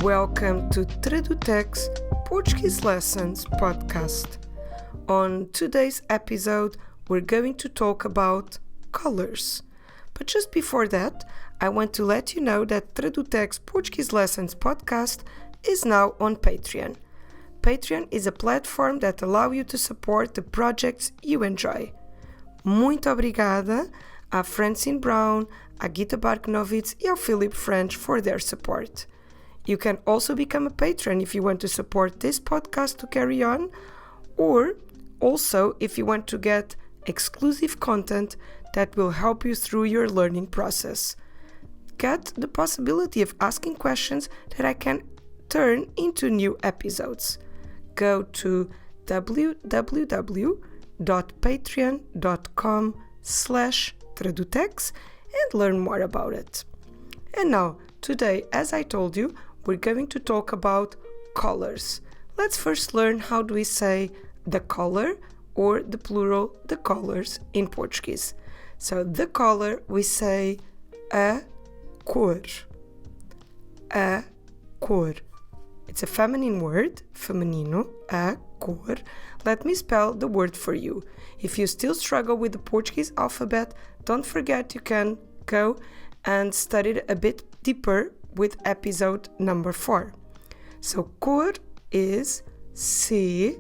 Welcome to Tradutex Portuguese Lessons Podcast. On today's episode, we're going to talk about colors. But just before that, I want to let you know that Tradutex Portuguese Lessons Podcast is now on Patreon. Patreon is a platform that allows you to support the projects you enjoy. Muito obrigada à Francine Brown, à Gita Barknovitz e ao Philip French for their support. You can also become a patron if you want to support this podcast to carry on, or also if you want to get exclusive content that will help you through your learning process. Get the possibility of asking questions that I can turn into new episodes. Go to www.patreon.com/tradutex and learn more about it. And now, today, as I told you, we're going to talk about colors. Let's first learn how do we say the color or the plural, the colors in Portuguese. So the color, we say a cor. A cor. It's a feminine word, feminino, a cor. Let me spell the word for you. If you still struggle with the Portuguese alphabet, don't forget you can go and study it a bit deeper with episode number 4. So cor is C-O-R.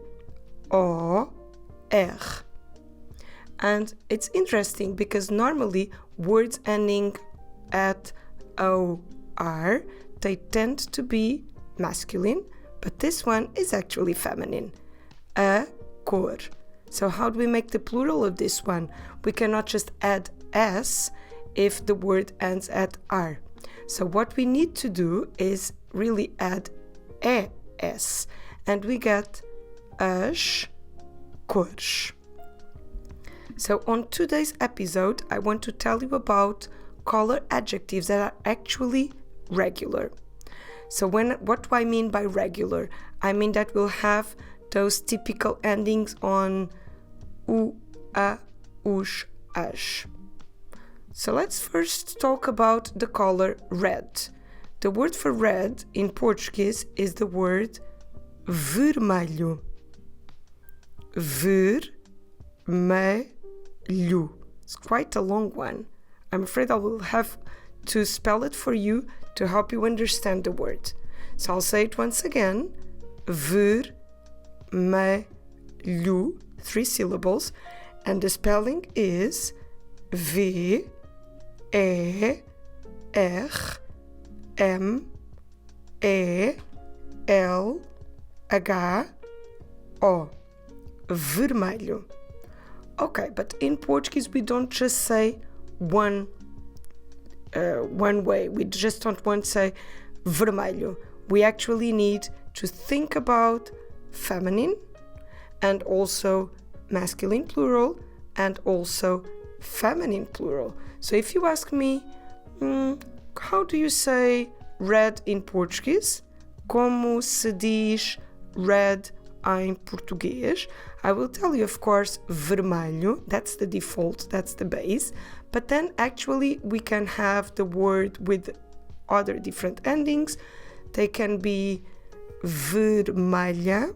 And it's interesting because normally words ending at O-R, they tend to be masculine, but this one is actually feminine. A cor. So how do we make the plural of this one? We cannot just add S if the word ends at R. So what we need to do is really add ES, and we get as cores. So on today's episode, I want to tell you about color adjectives that are actually regular. So what do I mean by regular? I mean that we'll have those typical endings on u, a, us, as. So let's first talk about the color red. The word for red in Portuguese is the word vermelho. Vermelho. It's quite a long one. I'm afraid I will have to spell it for you to help you understand the word. So I'll say it once again. Vermelho, 3 syllables, and the spelling is V-E-R-M-E-L-H-O. Vermelho. Okay, but in Portuguese we don't just say one way. We just don't want to say vermelho. We actually need to think about feminine and also masculine plural and also feminine plural. So if you ask me, how do you say red in Portuguese? Como se diz red em português? I will tell you, of course, vermelho. That's the default, that's the base. But then actually we can have the word with other different endings. They can be vermelha,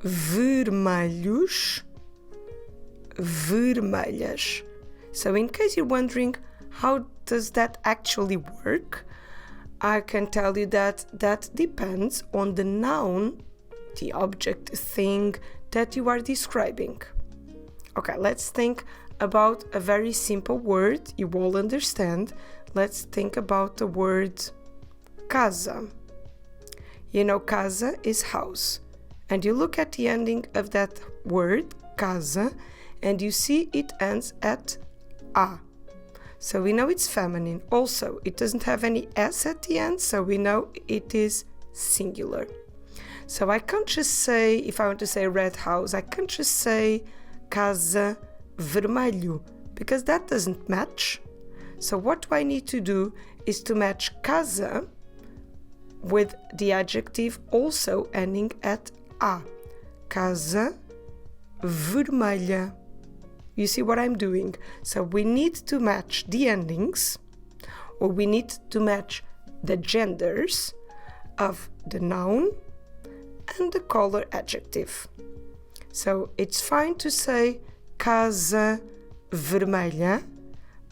vermelhos, vermelhas. So in case you're wondering how does that actually work, I can tell you that depends on the noun, the object, thing that you are describing. Okay, let's think about a very simple word you all understand. Let's think about the word casa. You know, casa is house. And you look at the ending of that word, casa, and you see it ends at A. So we know it's feminine. Also, it doesn't have any S at the end, so we know it is singular. So I can't just say, if I want to say red house, I can't just say casa vermelho, because that doesn't match. So what do I need to do is to match casa with the adjective also ending at A. Casa vermelha. You see what I'm doing? So we need to match the endings, or we need to match the genders of the noun and the color adjective. So it's fine to say casa vermelha,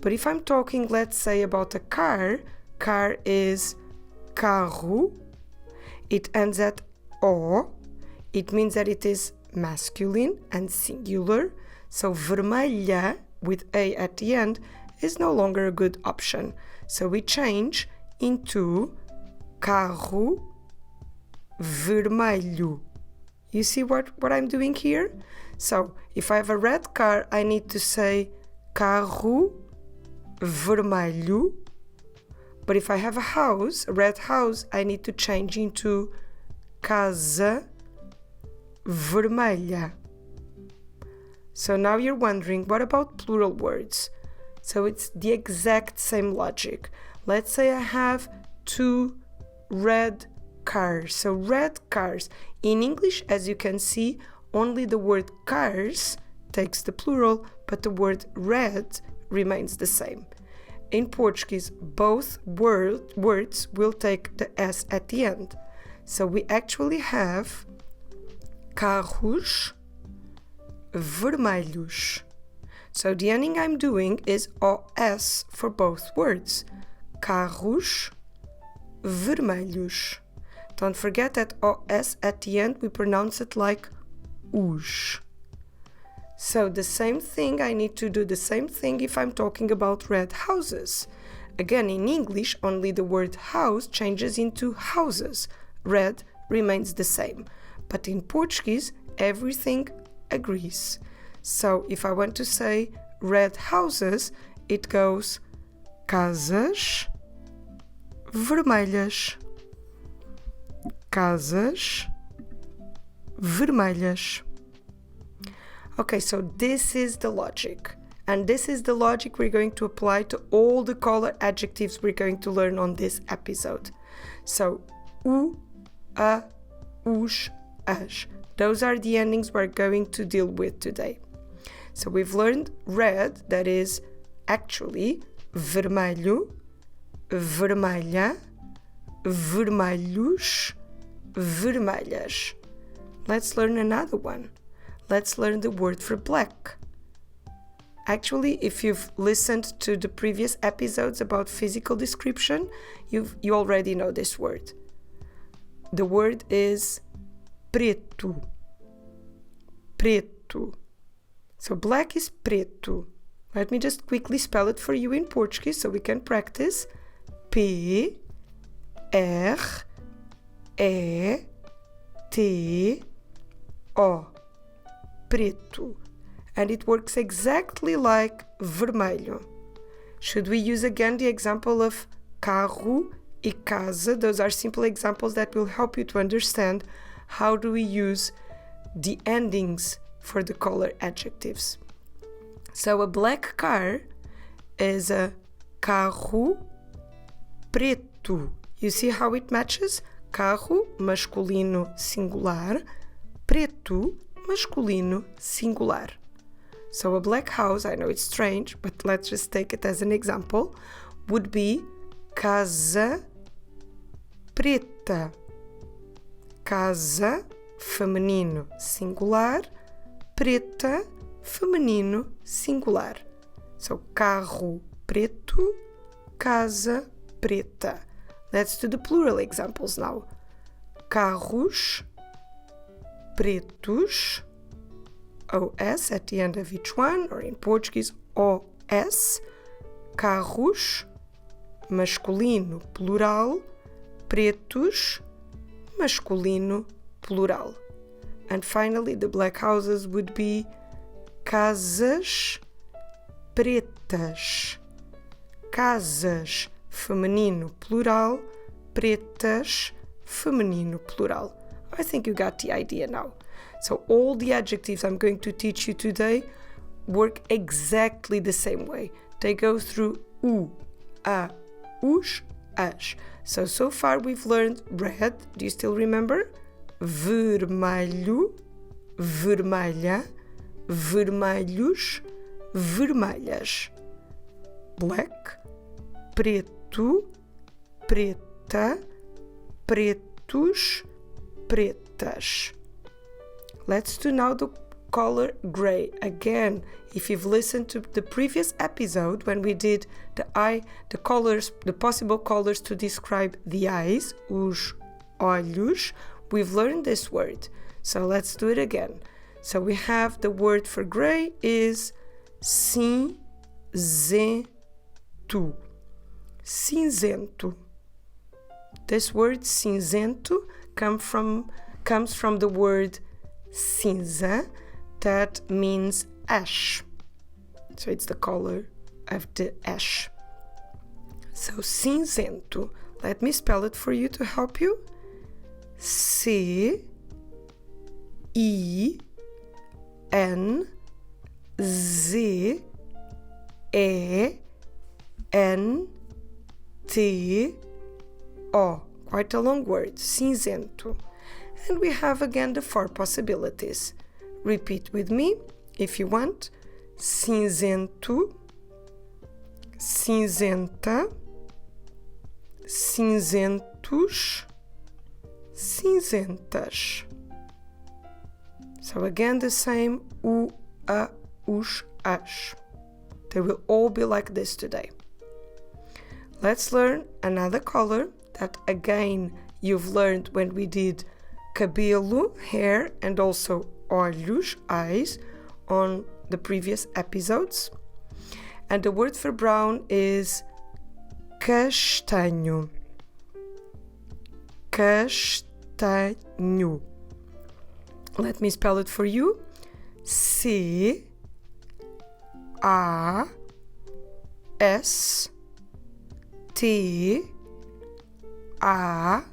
but if I'm talking, let's say, about a car is carro, it ends at O, it means that it is masculine and singular, so vermelha with A at the end is no longer a good option. So we change into carro vermelho. You see what I'm doing here? So if I have a red car, I need to say carro vermelho. But if I have a red house, I need to change into casa vermelha. So now you're wondering, what about plural words? So it's the exact same logic. Let's say I have 2 red cars. So red cars. In English, as you can see, only the word cars takes the plural, but the word red remains the same. In Portuguese, both words will take the S at the end. So we actually have carros vermelhos. So the ending I'm doing is OS for both words. Carros vermelhos. Don't forget that OS at the end, we pronounce it like os. So the same thing, I need to do the same thing if I'm talking about red houses. Again, in English, only the word house changes into houses. Red remains the same. But in Portuguese, everything agrees. So if I want to say red houses, it goes casas vermelhas. Casas vermelhas. Okay, so this is the logic. And this is the logic we're going to apply to all the color adjectives we're going to learn on this episode. So, u, a, os, as. Those are the endings we're going to deal with today. So we've learned red, that is actually vermelho, vermelha, vermelhos, vermelhas. Let's learn another one. Let's learn the word for black. Actually, if you've listened to the previous episodes about physical description, you already know this word. The word is preto. Preto. So black is preto. Let me just quickly spell it for you in Portuguese so we can practice. P R E T O. Preto. And it works exactly like vermelho. Should we use again the example of carro e casa? Those are simple examples that will help you to understand how do we use the endings for the color adjectives. So a black car is a carro preto. You see how it matches? Carro, masculino, singular. Preto, masculino, singular. So a black house, I know it's strange, but let's just take it as an example, would be casa preta. Casa, feminino, singular. Preta, feminino, singular. So carro preto, casa preta. Let's do the plural examples now. Carros pretos, OS at the end of each one, or in Portuguese, OS. Carros, masculino, plural. Pretos, masculino, plural. And finally, the black houses would be casas pretas. Casas, feminino, plural. Pretas, feminino, plural. I think you got the idea now. So all the adjectives I'm going to teach you today work exactly the same way. They go through u, a, os, as. So far we've learned red. Do you still remember? Vermelho, vermelha, vermelhos, vermelhas. Black, preto, preta, preto, pretos, pretas. Let's do now the color gray. Again, if you've listened to the previous episode when we did the colors, the possible colors to describe the eyes, os olhos, we've learned this word. So let's do it again. So we have the word for gray is cinzento. Cinzento. This word cinzento comes from the word cinza, that means ash. So it's the color of the ash. So cinzento. Let me spell it for you to help you. C-I-N-Z-E-N-T-O. Quite a long word, cinzento. And we have again the 4 possibilities. Repeat with me if you want. Cinzento, cinzenta, cinzentos, cinzentas. So again the same u, a, us, as. They will all be like this today. Let's learn another color that again you've learned when we did cabelo, hair, and also olhos, eyes, on the previous episodes. And the word for brown is castanho. Castanho. Let me spell it for you. C A S T A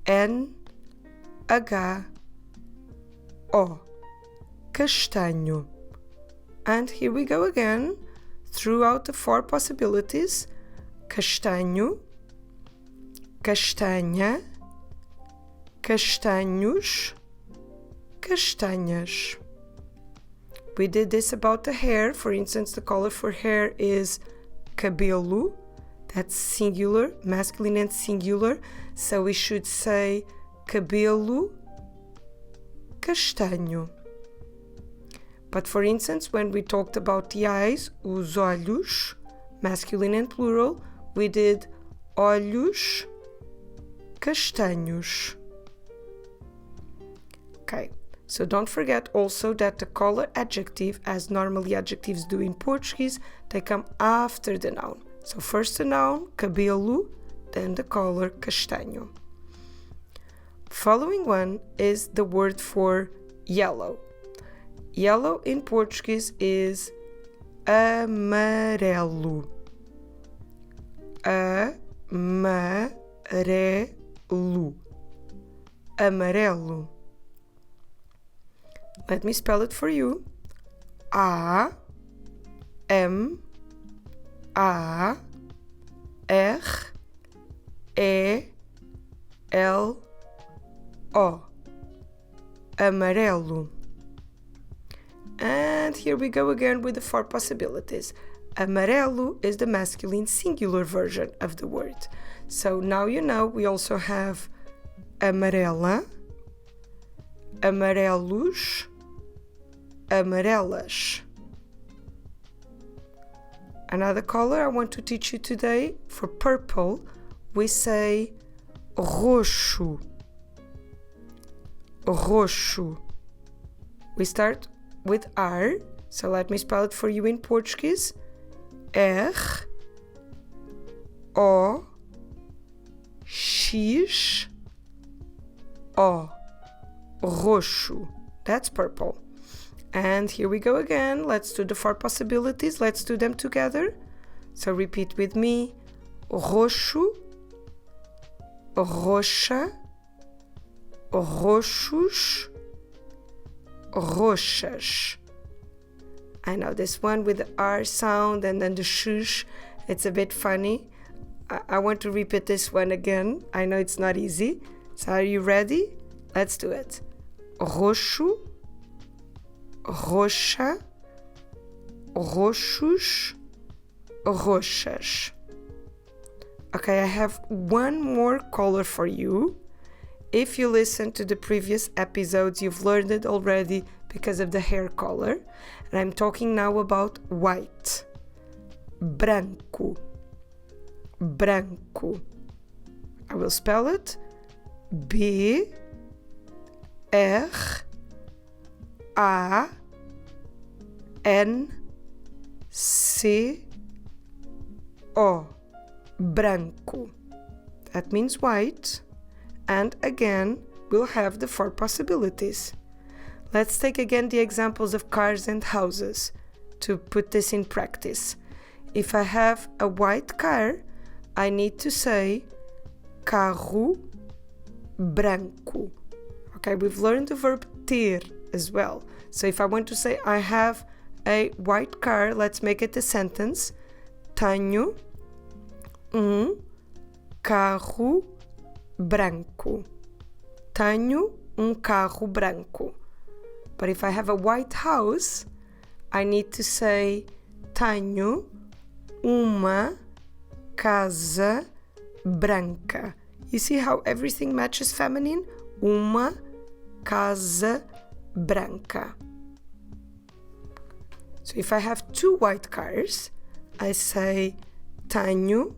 N H-O. Castanho. And here we go again throughout the 4 possibilities. Castanho, castanha, castanhos, castanhas. We did this about the hair. For instance, the color for hair is cabelo. That's singular, masculine and singular. So we should say cabelo castanho. But for instance, when we talked about the eyes, os olhos, masculine and plural, we did olhos castanhos. Okay, so don't forget also that the color adjective, as normally adjectives do in Portuguese, they come after the noun. So first the noun, cabelo, then the color castanho. Following one is the word for yellow. Yellow in Portuguese is amarelo. Amarelo. Amarelo. Let me spell it for you. A M A R E L O. Amarelo. And here we go again with the 4 possibilities. Amarelo is the masculine singular version of the word. So now you know we also have amarela, amarelos, amarelas. Another color I want to teach you today, for purple, we say roxo. Roxo. We start with R, so let me spell it for you in Portuguese. R O X O. Roxo. That's purple. And here we go again. Let's do the 4 possibilities. Let's do them together. So repeat with me. Roxo, roxa, roxos, roxas. I know this one with the R sound and then the shush, it's a bit funny. I want to repeat this one again. I know it's not easy. So are you ready? Let's do it. Roxo, roxa, roxos, roxas. Okay, I have one more color for you. If you listen to the previous episodes, you've learned it already because of the hair color. And I'm talking now about white. Branco. Branco. I will spell it. B-R-A-N-C-O. Branco. That means white. And again, we'll have the 4 possibilities. Let's take again the examples of cars and houses to put this in practice. If I have a white car, I need to say carro branco. Okay, we've learned the verb ter as well. So if I want to say I have a white car, let's make it a sentence. Tenho carro branco. Tenho carro branco. But if I have a white house, I need to say tenho uma casa branca. You see how everything matches feminine? Uma casa branca. So if I have 2 white cars, I say tenho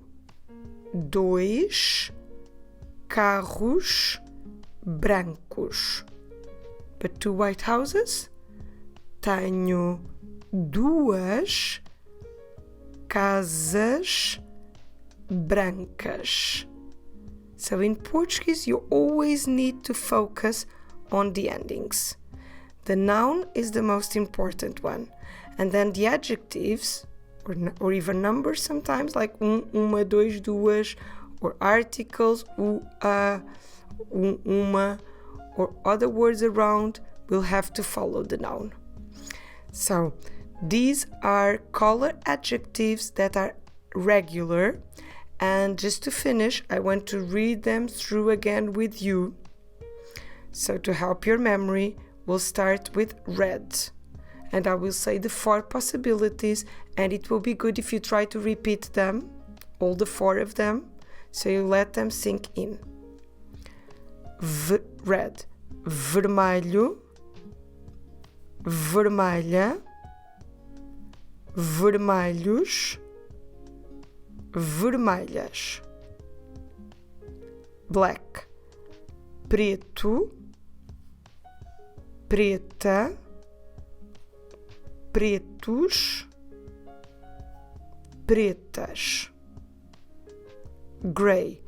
2 carros brancos. But 2 white houses, tenho 2 casas brancas. So in Portuguese, you always need to focus on the endings. The noun is the most important one. And then the adjectives, or even numbers sometimes, like uma, dois, duas, or articles, uma, or other words around, will have to follow the noun. So these are color adjectives that are regular. And just to finish, I want to read them through again with you. So to help your memory, we'll start with red. And I will say the 4 possibilities, and it will be good if you try to repeat them, all the 4 of them, so you let them sink in. Red. Vermelho, vermelha, vermelhos, vermelhas. Black. Preto, preta, pretos, pretas. Grey.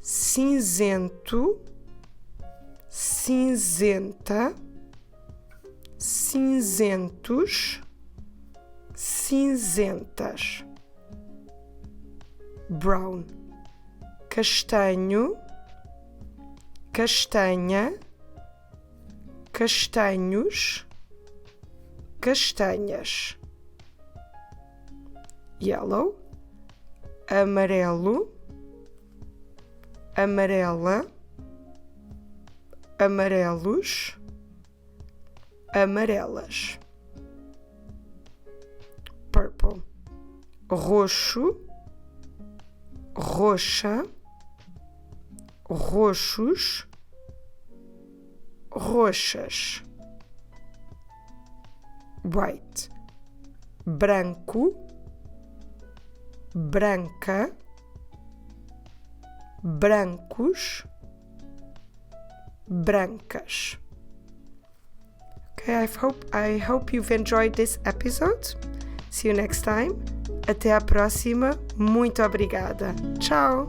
Cinzento, cinzenta, cinzentos, cinzentas. Brown. Castanho, castanha, castanhos, castanhas. Yellow. Amarelo, amarela, amarelos, amarelas. Purple. Roxo, roxa, roxos, roxas. White. Branco, branca, brancos, brancas. Okay, I hope you've enjoyed this episode. See you next time. Até a próxima. Muito obrigada. Tchau!